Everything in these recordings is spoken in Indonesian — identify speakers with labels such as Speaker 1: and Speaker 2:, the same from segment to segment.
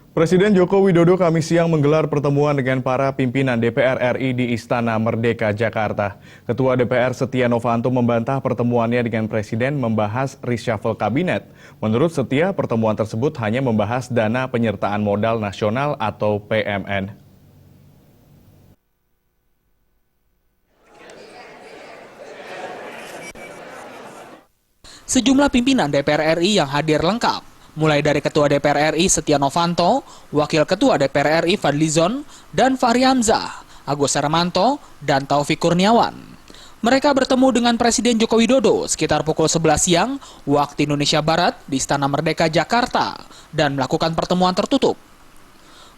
Speaker 1: Presiden Joko Widodo Kamis siang menggelar pertemuan dengan para pimpinan DPR RI di Istana Merdeka, Jakarta. Ketua DPR Setia Novanto membantah pertemuannya dengan Presiden membahas reshuffle kabinet. Menurut Setia, pertemuan tersebut hanya membahas dana penyertaan modal nasional atau PMN.
Speaker 2: Sejumlah pimpinan DPR RI yang hadir lengkap, mulai dari Ketua DPR RI Setia Novanto, Wakil Ketua DPR RI Fadlizon, dan Fahri Hamzah, Agus Hermanto, dan Taufik Kurniawan. Mereka bertemu dengan Presiden Joko Widodo sekitar pukul 11 siang waktu Indonesia Barat di Istana Merdeka, Jakarta, dan melakukan pertemuan tertutup.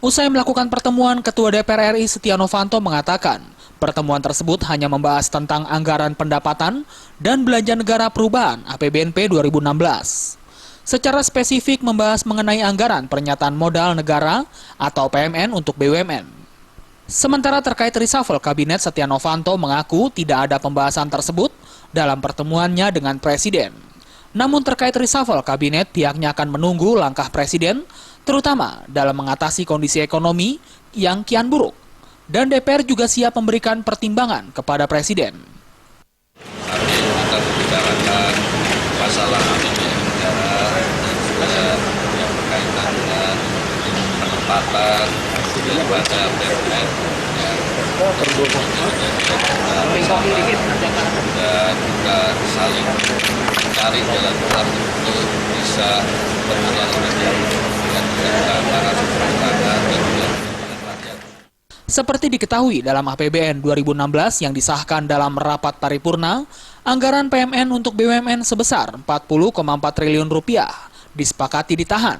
Speaker 2: Usai melakukan pertemuan, Ketua DPR RI Setia Novanto mengatakan, pertemuan tersebut hanya membahas tentang anggaran pendapatan dan belanja negara perubahan APBNP 2016. Secara spesifik membahas mengenai anggaran pernyataan modal negara atau PMN untuk BUMN. Sementara terkait reshuffle kabinet, Setia Novanto mengaku tidak ada pembahasan tersebut dalam pertemuannya dengan Presiden. Namun terkait reshuffle kabinet, pihaknya akan menunggu langkah Presiden, terutama dalam mengatasi kondisi ekonomi yang kian buruk. Dan DPR juga siap memberikan pertimbangan kepada Presiden.
Speaker 3: Kami akan membicarakan masalah APBN negara dan juga yang berkaitan dengan penempatan daripada PMN dan kita saling mencari jalan-jalan untuk bisa berdialog dengan para pemerintahan dan juga rakyat.
Speaker 2: Seperti diketahui dalam APBN 2016 yang disahkan dalam rapat paripurna, anggaran PMN untuk BUMN sebesar 40,4 triliun rupiah disepakati ditahan.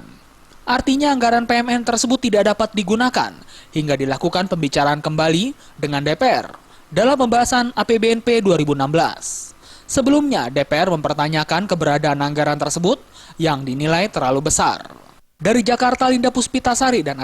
Speaker 2: Artinya anggaran PMN tersebut tidak dapat digunakan hingga dilakukan pembicaraan kembali dengan DPR dalam pembahasan APBNP 2016. Sebelumnya, DPR mempertanyakan keberadaan anggaran tersebut yang dinilai terlalu besar. Dari Jakarta, Linda Puspitasari dan